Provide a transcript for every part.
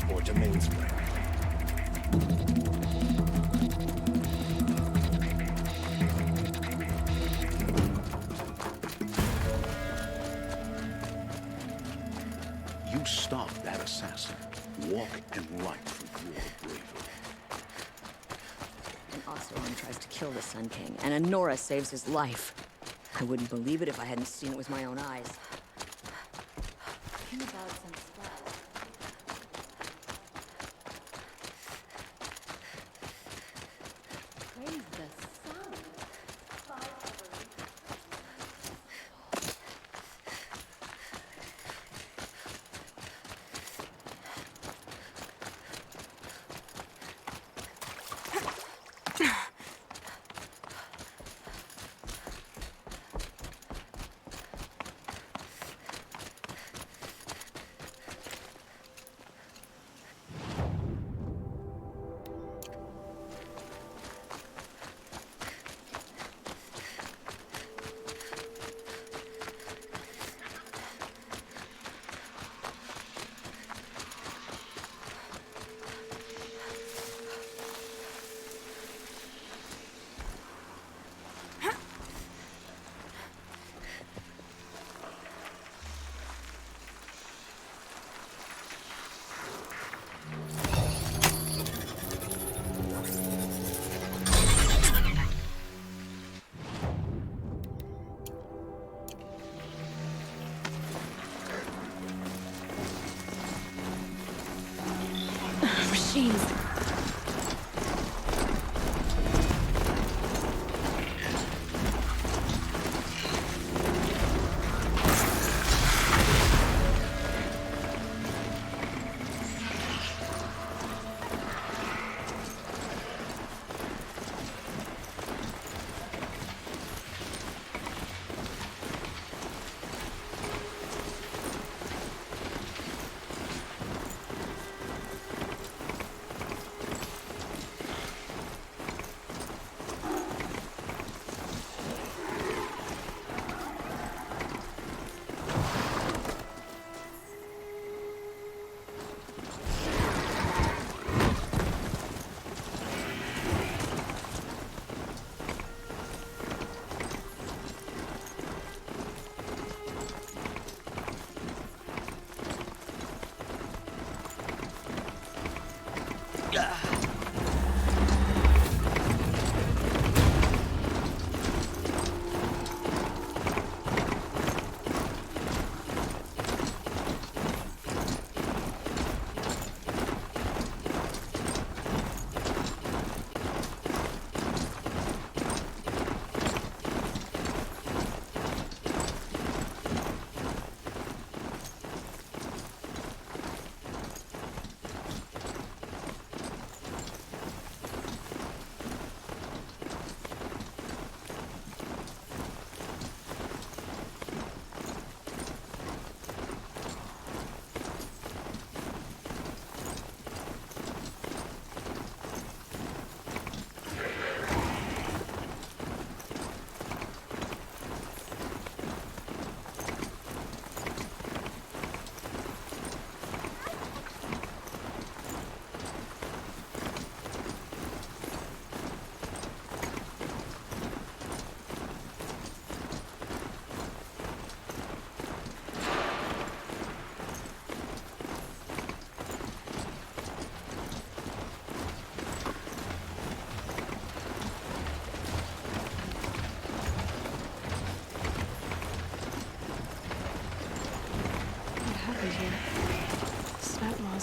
transport to main square. You stop that assassin. Walk and write for your bravery. An Oseram tries to kill the Sun King, and Honora saves his life. I wouldn't believe it if I hadn't seen it with my own eyes. Talking about some stuff. Praise the sun. Machines.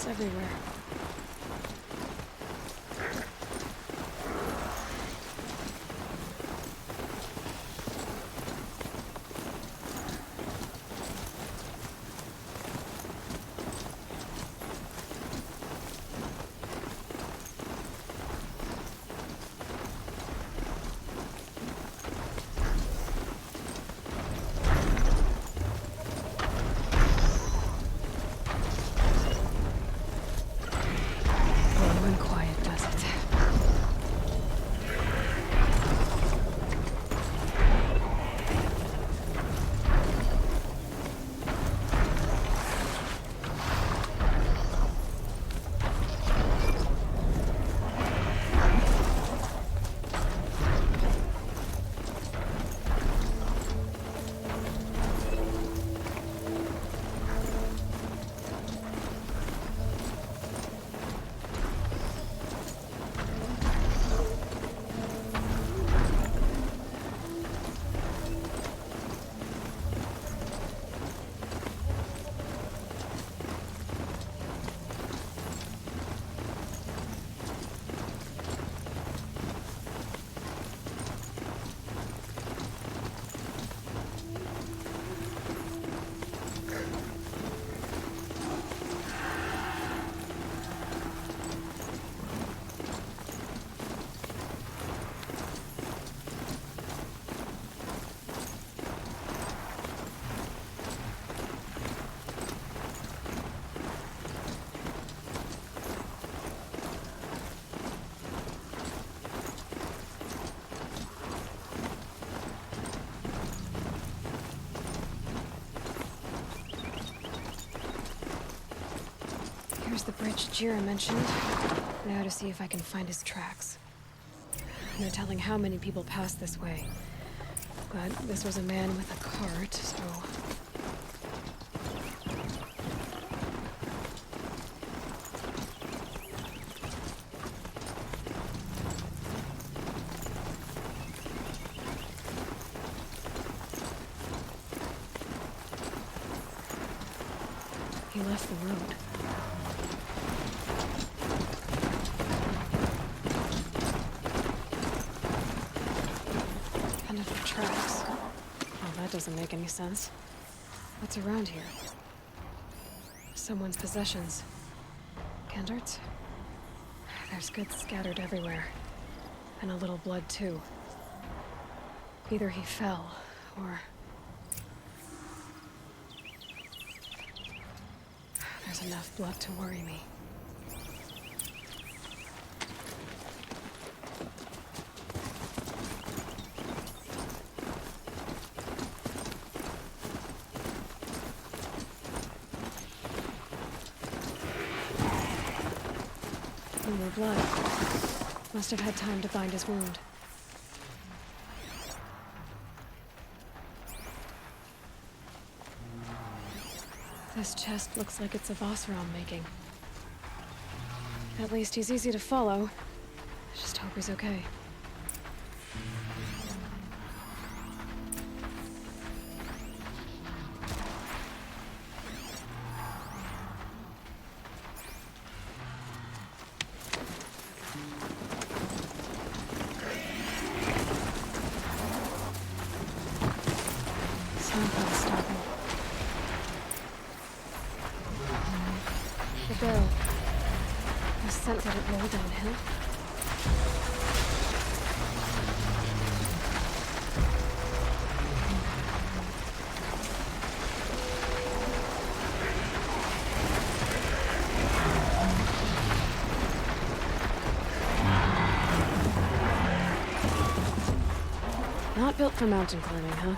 Everywhere. the bridge Jira mentioned. Now to see if I can find his tracks. No telling how many people passed this way. But this was a man with a cart, so... He left the road. And of the tracks. Well, that doesn't make any sense. What's around here? Someone's possessions. Kendart's? There's goods scattered everywhere. And a little blood, too. Either he fell, or... There's enough blood to worry me. No more blood. Must have had time to bind his wound. This chest looks like it's of Osram making. At least he's easy to follow. I just hope he's okay. Someone gotta stop him. The barrel. The scent that it rolled downhill. Not built for mountain climbing, huh?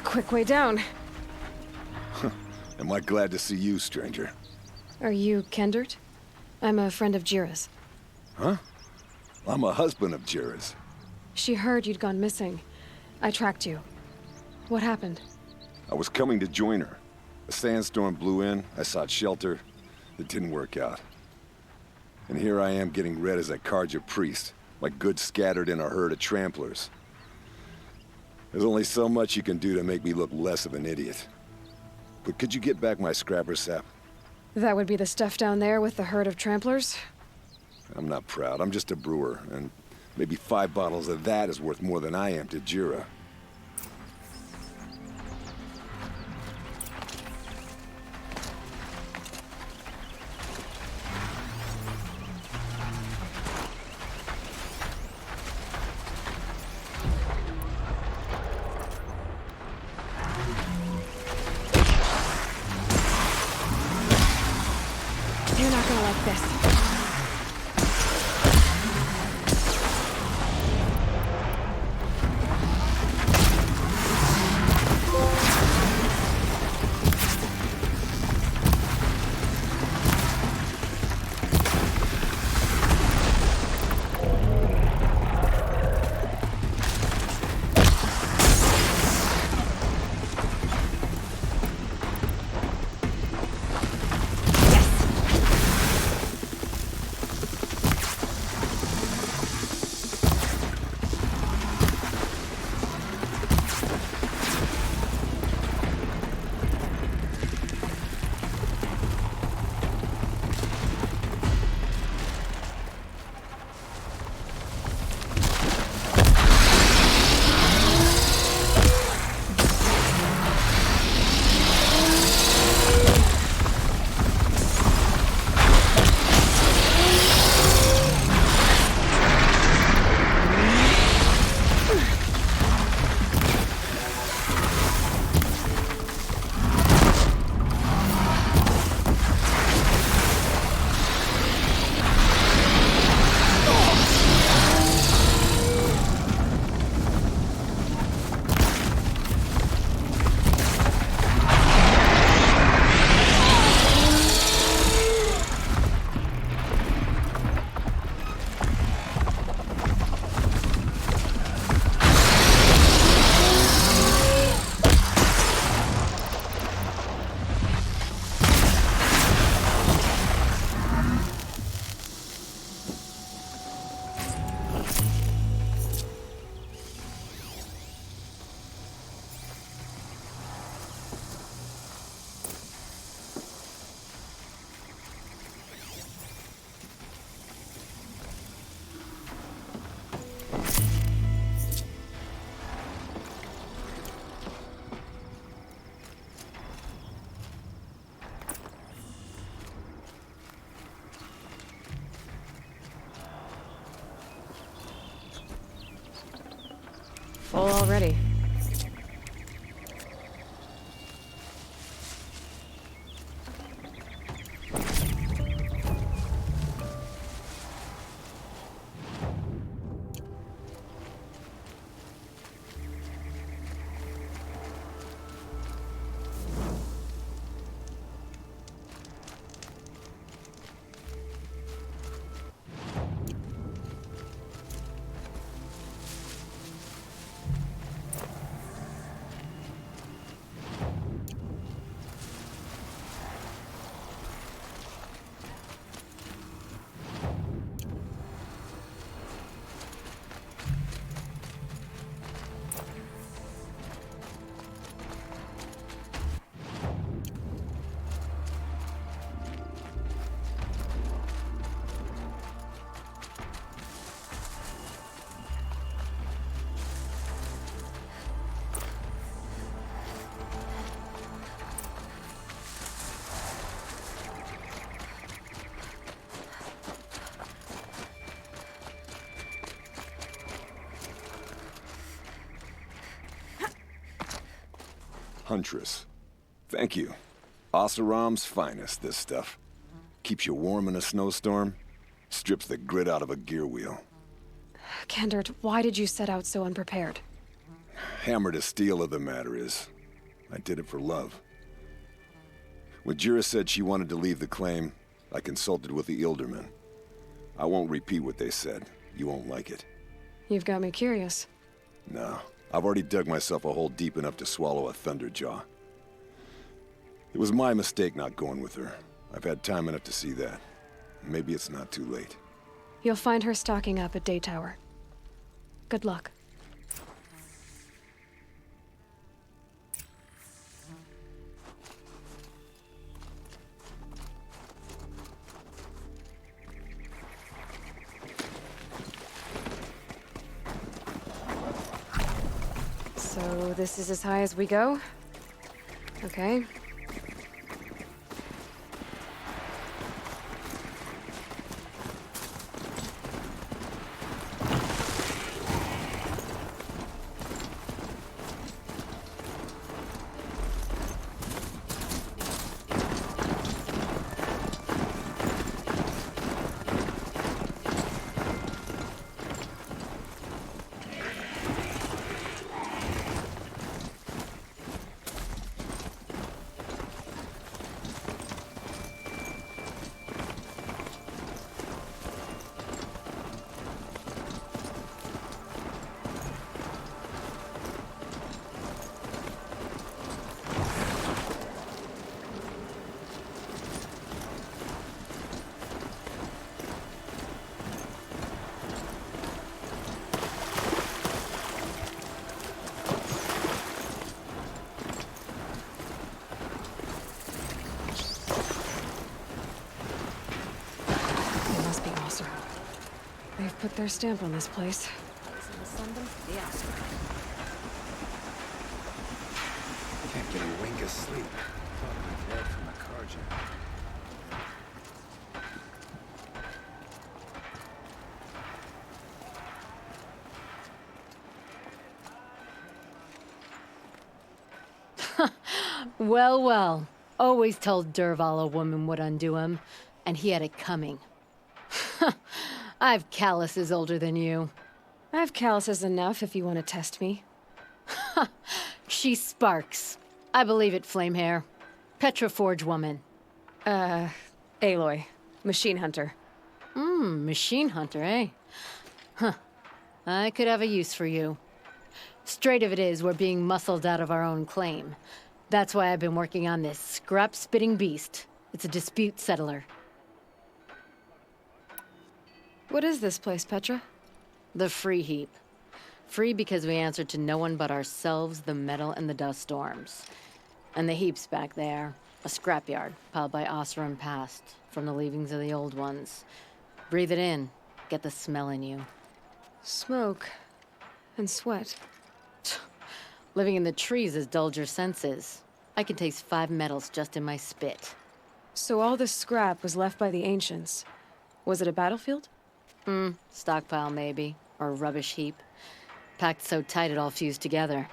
Quick way down. Am I glad to see you, stranger? Are you Kendart? I'm a friend of Jira's. Huh? I'm a husband of Jira's. She heard you'd gone missing. I tracked you. What happened? I was coming to join her. A sandstorm blew in, I sought shelter. It didn't work out. And here I am getting read as a Karja priest, my goods scattered in a herd of tramplers. There's only so much you can do to make me look less of an idiot. But could you get back my scrapper sap? That would be the stuff down there with the herd of tramplers? I'm not proud, I'm just a brewer, and maybe 5 bottles of that is worth more than I am to Jira. You're not gonna like this. Full already. Huntress. Thank you. Oseram's finest, this stuff. Keeps you warm in a snowstorm, strips the grit out of a gear wheel. Kendert, why did you set out so unprepared? Hammer to steel of the matter is, I did it for love. When Jira said she wanted to leave the claim, I consulted with the Ildermen. I won't repeat what they said. You won't like it. You've got me curious. No, I've already dug myself a hole deep enough to swallow a thunderjaw. It was my mistake not going with her. I've had time enough to see that. Maybe it's not too late. You'll find her stocking up at Day Tower. Good luck. So this is as high as we go? Okay. They've put their stamp on this place. Can't get a wink of sleep. Thought I'm dead from a car jam. Well, well. Always told Derval a woman would undo him, and he had it coming. I've calluses older than you. I have calluses enough if you want to test me. She sparks. I believe it, Flamehair. Petra Forge woman. Aloy. Machine hunter. Machine hunter, eh? Huh. I could have a use for you. Straight of it is, we're being muscled out of our own claim. That's why I've been working on this scrap-spitting beast. It's a dispute settler. What is this place, Petra? The Free Heap. Free because we answered to no one but ourselves, the metal, and the dust storms. And the heap's back there. A scrapyard, piled by Oseram past, from the leavings of the old ones. Breathe it in. Get the smell in you. Smoke. And sweat. Living in the trees has dulled your senses. I can taste 5 metals just in my spit. So all this scrap was left by the ancients. Was it a battlefield? Stockpile maybe, or a rubbish heap. packed so tight it all fused together.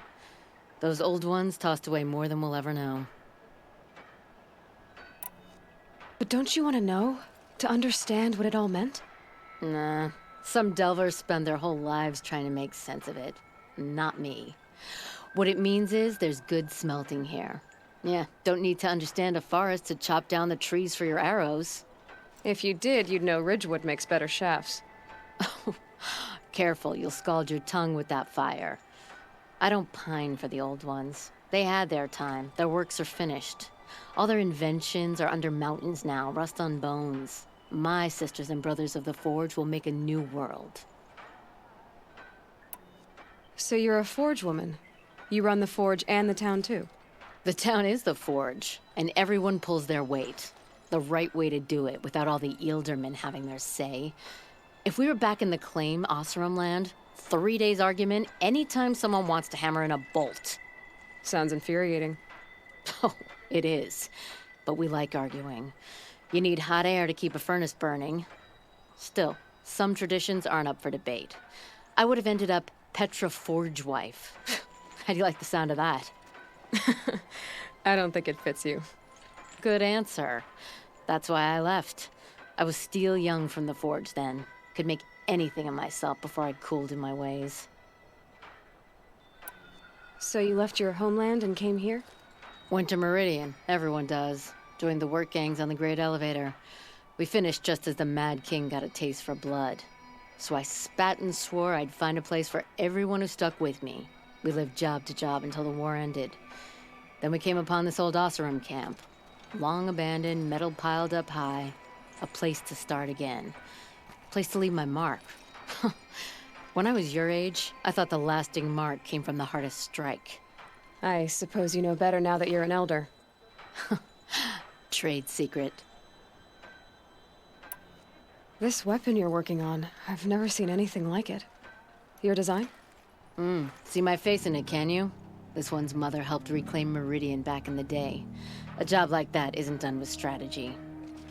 Those old ones tossed away more than we'll ever know. But don't you want to know? To understand what it all meant? Nah. Some delvers spend their whole lives trying to make sense of it. Not me. What it means is there's good smelting here. Yeah, don't need to understand a forest to chop down the trees for your arrows. If you did, you'd know Ridgewood makes better shafts. Careful, you'll scald your tongue with that fire. I don't pine for the old ones. They had their time. Their works are finished. All their inventions are under mountains now, rust on bones. My sisters and brothers of the Forge will make a new world. So you're a Forge woman. You run the Forge and the town too. The town is the Forge, and everyone pulls their weight. The right way to do it, without all the Ealdermen having their say. If we were back in the claim Oseram land, 3 days argument anytime someone wants to hammer in a bolt. Sounds infuriating. Oh, it is. But we like arguing. You need hot air to keep a furnace burning. Still, some traditions aren't up for debate. I would have ended up Petra Forge wife. How do you like the sound of that? I don't think it fits you. Good answer. That's why I left. I was still young from the Forge then. Could make anything of myself before I'd cooled in my ways. So you left your homeland and came here? Went to Meridian. Everyone does. Joined the work gangs on the Great Elevator. We finished just as the Mad King got a taste for blood. So I spat and swore I'd find a place for everyone who stuck with me. We lived job to job until the war ended. Then we came upon this old Oseram camp. Long abandoned, metal piled up high. A place to start again. A place to leave my mark. When I was your age, I thought the lasting mark came from the hardest strike. I suppose you know better now that you're an elder. Trade secret. This weapon you're working on, I've never seen anything like it. Your design? See my face in it, can you? This one's mother helped reclaim Meridian back in the day. A job like that isn't done with strategy.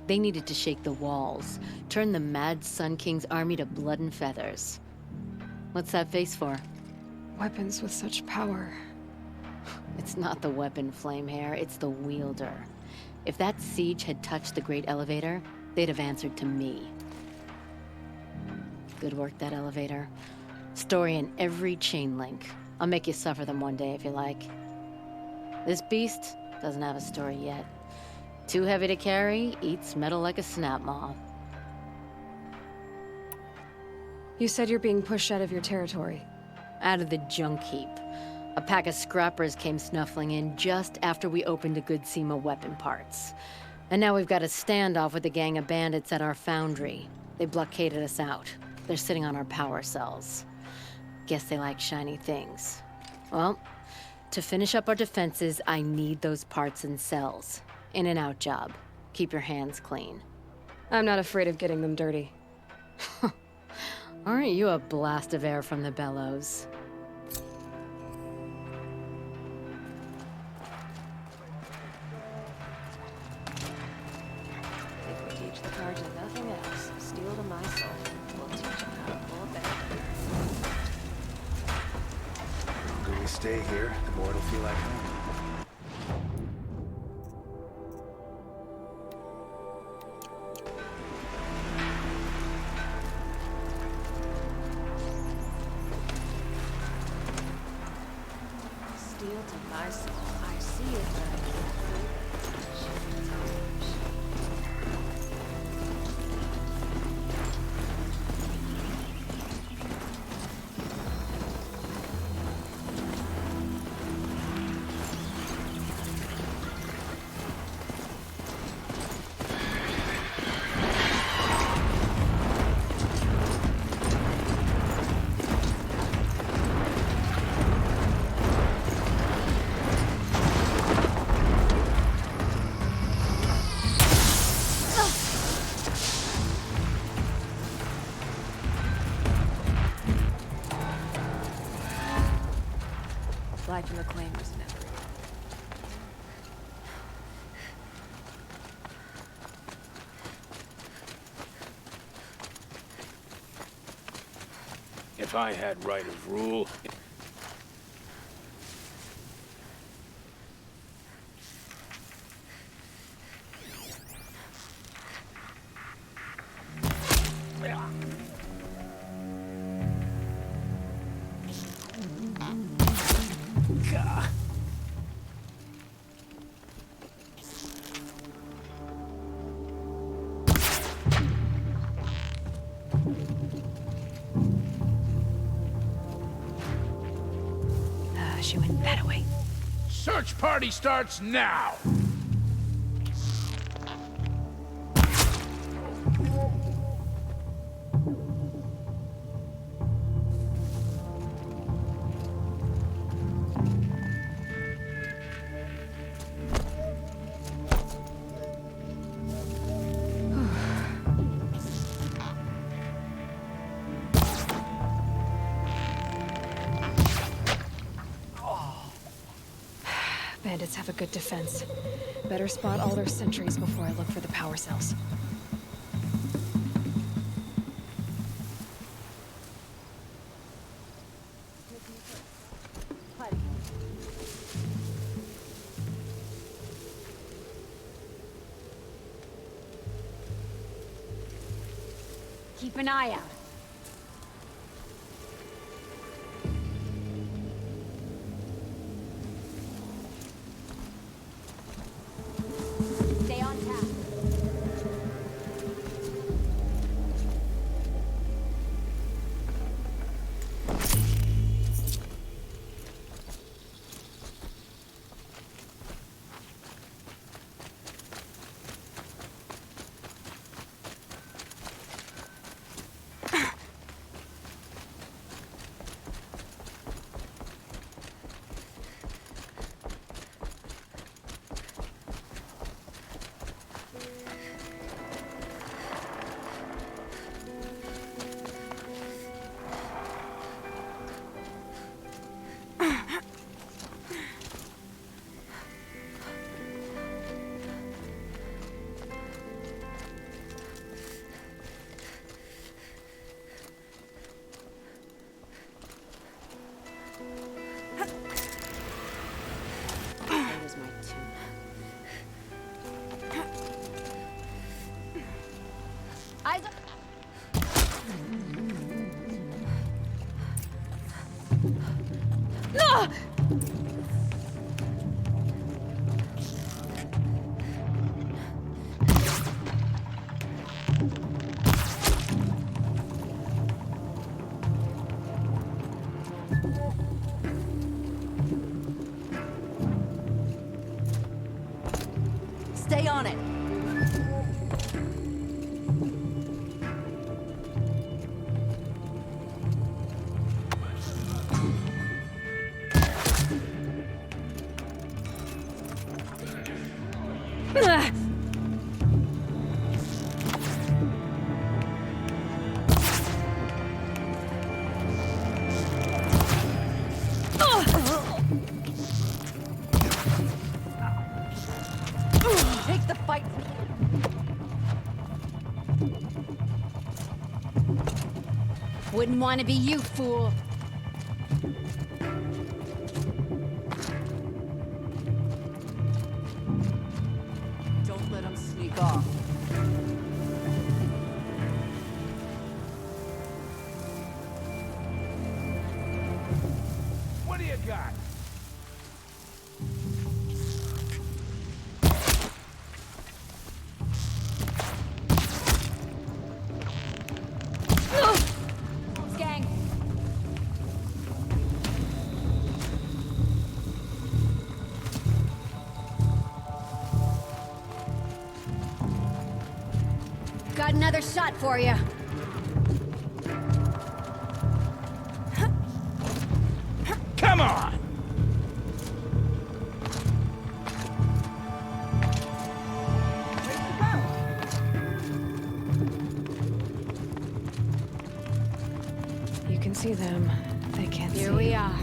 They needed to shake the walls, turn the mad Sun King's army to blood and feathers. What's that face for? Weapons with such power. It's not the weapon, Flamehair, it's the wielder. If that siege had touched the Great Elevator, they'd have answered to me. Good work, that elevator. Story in every chain link. I'll make you suffer them one day if you like. This beast doesn't have a story yet. Too heavy to carry, eats metal like a snap maw. You said you're being pushed out of your territory. Out of the junk heap. A pack of scrappers came snuffling in just after we opened a good seam of weapon parts. And now we've got a standoff with a gang of bandits at our foundry. They blockaded us out. They're sitting on our power cells. Guess they like shiny things. Well, to finish up our defenses, I need those parts and cells. In and out job. Keep your hands clean. I'm not afraid of getting them dirty. Aren't you a blast of air from the bellows? If we teach the Carja nothing else, steel to my soul. We'll teach them how to pull a band. The longer we stay here, the more it'll feel like home. Steel to my soul. I see it burning. Life in the claim was never. If I had right of rule... She went that way. Search party starts now! Bandits have a good defense. Better spot all their sentries before I look for the power cells. Keep an eye out. Stay on task. That was my tune. Eyes up. Ah! Stay on it. Ah! Take the fight. Wouldn't want to be you, fool. Don't let him sneak off. What do you got? Gang. Got another shot for you. Come on! You can see them. They can't see. Here we are.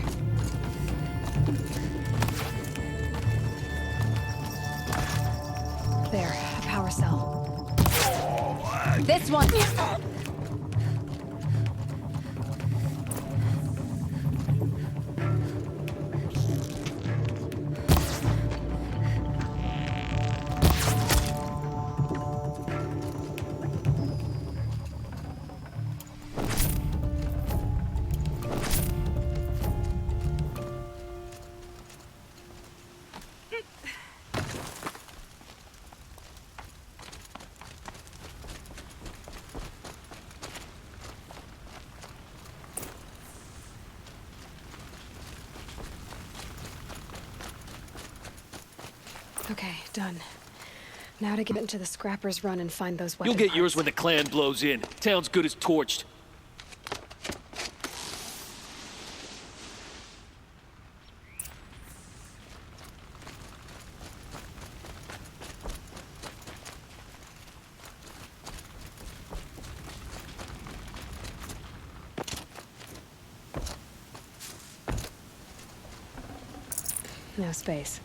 There, a power cell. This one. Okay, done. Now to get into the scrappers run and find those weapon You'll get yours parts. when the clan blows in. Town's good as torched. No space.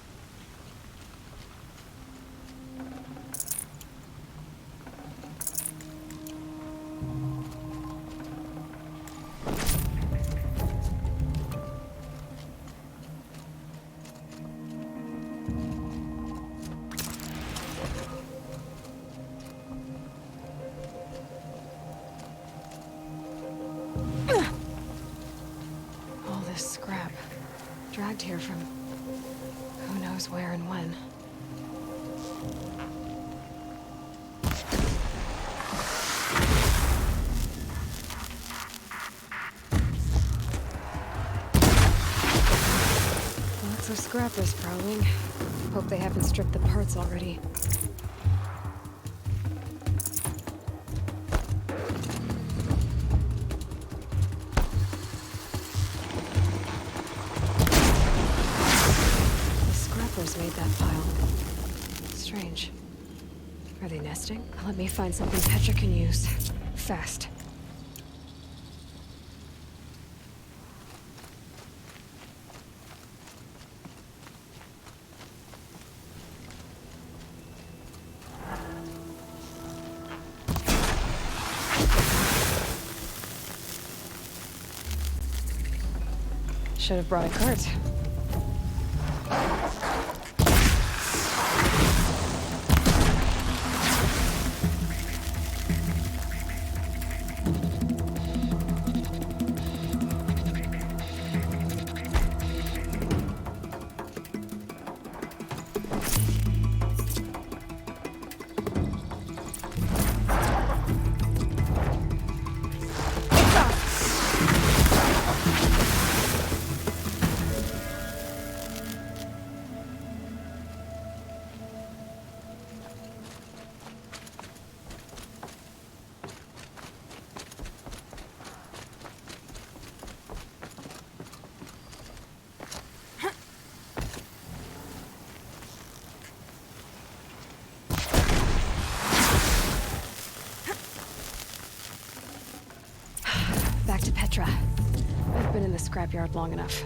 All this scrap. Dragged here from who knows where and when. Lots of scrappers prowling. Hope they haven't stripped the parts already. The scrappers made that pile. Strange. Are they nesting? Let me find something Petra can use. Fast. Should have brought a cart. Back to Petra. I've been in the scrapyard long enough.